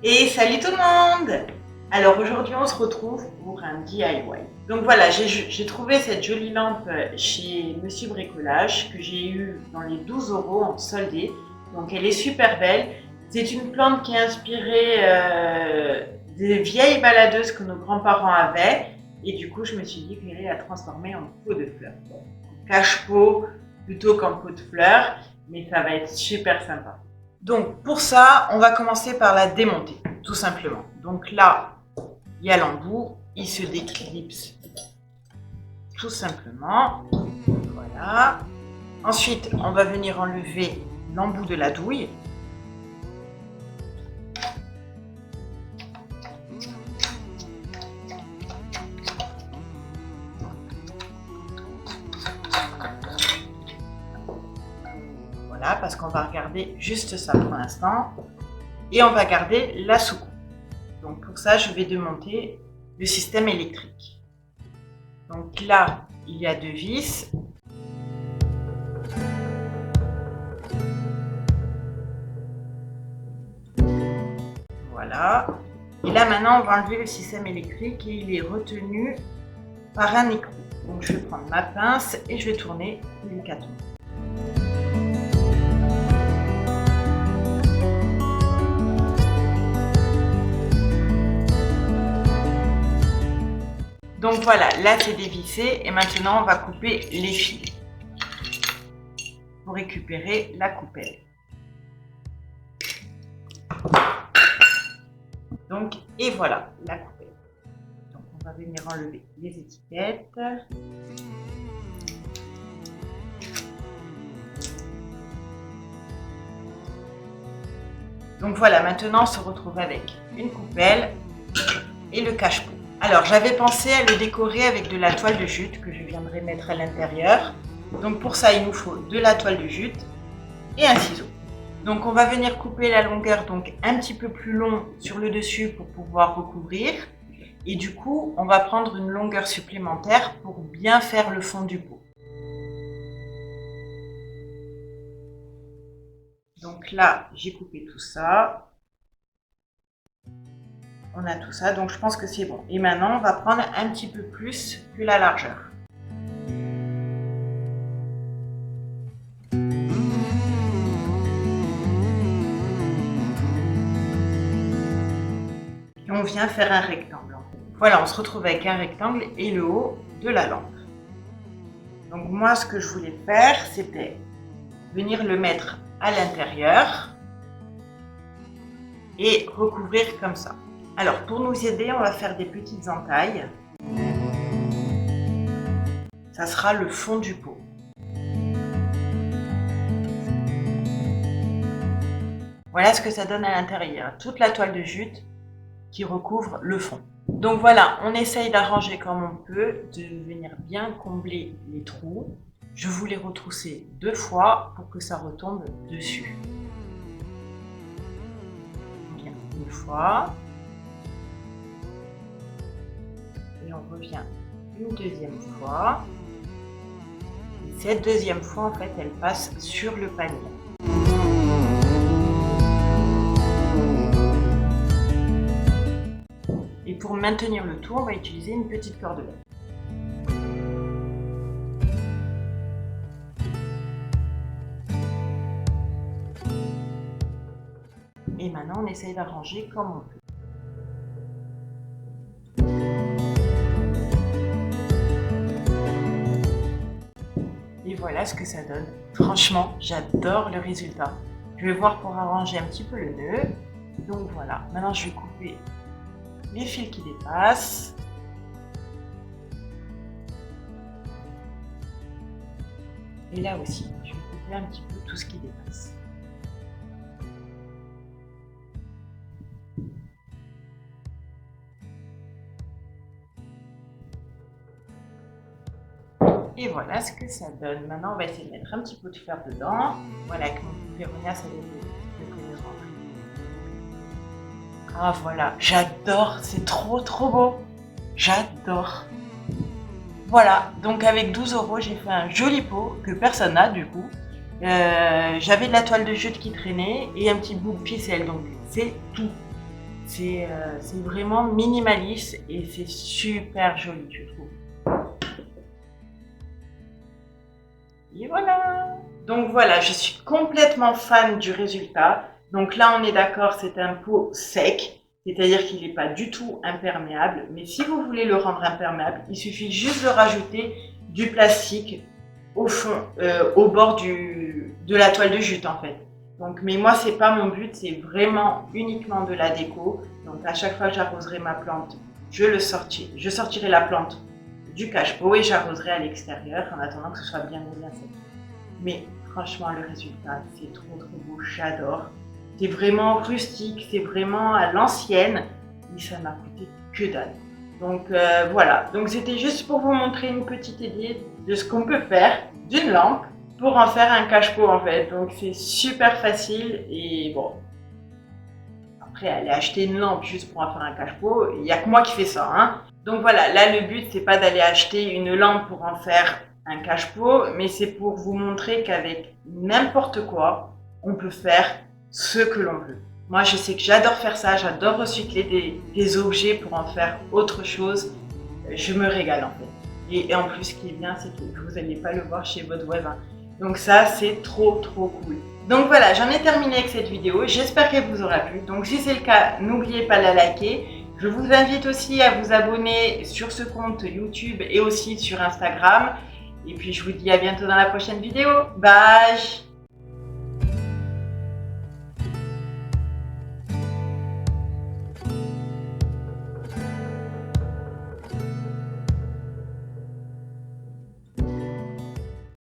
Et salut tout le monde! Alors aujourd'hui on se retrouve pour un DIY. Donc voilà, j'ai trouvé cette jolie lampe chez Monsieur Bricolage que j'ai eu dans les 12 € en soldé. Donc elle est super belle. C'est une plante qui est inspirée des vieilles baladeuses que nos grands-parents avaient. Et du coup je me suis dit que j'allais la transformer en pot de fleurs. En cache-pot plutôt qu'en pot de fleurs, mais ça va être super sympa. Donc pour ça, on va commencer par la démonter, tout simplement. Donc là, il y a l'embout, il se déclipse tout simplement. Voilà. Ensuite, on va venir enlever l'embout de la douille. Voilà, parce qu'on va regarder juste ça pour l'instant. Et on va garder la soucoupe. Donc pour ça, je vais démonter le système électrique. Donc là, il y a 2 vis. Voilà. Et là maintenant, on va enlever le système électrique et il est retenu par un écrou. Donc je vais prendre ma pince et je vais tourner délicatement. Donc voilà, là c'est dévissé et maintenant on va couper les fils pour récupérer la coupelle. Donc, et voilà la coupelle. Donc on va venir enlever les étiquettes. Donc voilà, maintenant on se retrouve avec une coupelle et le cache-pot. Alors j'avais pensé à le décorer avec de la toile de jute que je viendrai mettre à l'intérieur. Donc pour ça il nous faut de la toile de jute et un ciseau. Donc on va venir couper la longueur donc un petit peu plus long sur le dessus pour pouvoir recouvrir. Et du coup on va prendre une longueur supplémentaire pour bien faire le fond du pot. Donc là j'ai coupé tout ça. On a tout ça, donc je pense que c'est bon. Et maintenant, on va prendre un petit peu plus que la largeur. Et on vient faire un rectangle. Voilà, on se retrouve avec un rectangle et le haut de la lampe. Donc moi, ce que je voulais faire, c'était venir le mettre à l'intérieur et recouvrir comme ça. Alors, pour nous aider, on va faire des petites entailles. Ça sera le fond du pot. Voilà ce que ça donne à l'intérieur. Toute la toile de jute qui recouvre le fond. Donc voilà, on essaye d'arranger comme on peut, de venir bien combler les trous. Je vous les retrousser 2 fois pour que ça retombe dessus. Bien, une fois. Et on revient une deuxième fois. Et cette deuxième fois, en fait, elle passe sur le panier. Et pour maintenir le tout, on va utiliser une petite cordelette. Et maintenant, on essaye d'arranger comme on peut. Et voilà ce que ça donne. Franchement, j'adore le résultat. Je vais voir pour arranger un petit peu le nœud. Donc voilà, maintenant je vais couper les fils qui dépassent. Et là aussi, je vais couper un petit peu tout ce qui dépasse. Et voilà ce que ça donne. Maintenant, on va essayer de mettre un petit peu de fer dedans. Voilà, avec mon Véronia, ça donne le cohérent. Ah voilà, j'adore, c'est trop beau. J'adore. Voilà, donc avec 12 €, j'ai fait un joli pot que personne n'a du coup. J'avais de la toile de jute qui traînait et un petit bout de ficelle, donc c'est tout. C'est vraiment minimaliste et c'est super joli, je trouve. Et voilà. Donc voilà, je suis complètement fan du résultat. Donc là, on est d'accord, c'est un pot sec, c'est-à-dire qu'il n'est pas du tout imperméable. Mais si vous voulez le rendre imperméable, il suffit juste de rajouter du plastique au fond, au bord de la toile de jute en fait. Donc, mais moi, c'est pas mon but, c'est vraiment uniquement de la déco. Donc à chaque fois que j'arroserai ma plante, je sortirai la plante du cache-pot et j'arroserai à l'extérieur en attendant que ce soit bien sec. Mais franchement, le résultat, c'est trop beau, j'adore. C'est vraiment rustique, c'est vraiment à l'ancienne, mais ça m'a coûté que dalle. Donc voilà, donc c'était juste pour vous montrer une petite idée de ce qu'on peut faire d'une lampe pour en faire un cache-pot en fait. Donc c'est super facile et bon, après aller acheter une lampe juste pour en faire un cache-pot, il n'y a que moi qui fais ça. Hein. Donc voilà, là le but c'est pas d'aller acheter une lampe pour en faire un cache-pot, mais c'est pour vous montrer qu'avec n'importe quoi, on peut faire ce que l'on veut. Moi, je sais que j'adore faire ça, j'adore recycler des objets pour en faire autre chose. Je me régale en fait. Et en plus, ce qui est bien, c'est que vous n'allez pas le voir chez votre voisin. Donc ça, c'est trop cool. Donc voilà, j'en ai terminé avec cette vidéo. J'espère qu'elle vous aura plu. Donc si c'est le cas, n'oubliez pas de la liker. Je vous invite aussi à vous abonner sur ce compte YouTube et aussi sur Instagram. Et puis je vous dis à bientôt dans la prochaine vidéo. Bye!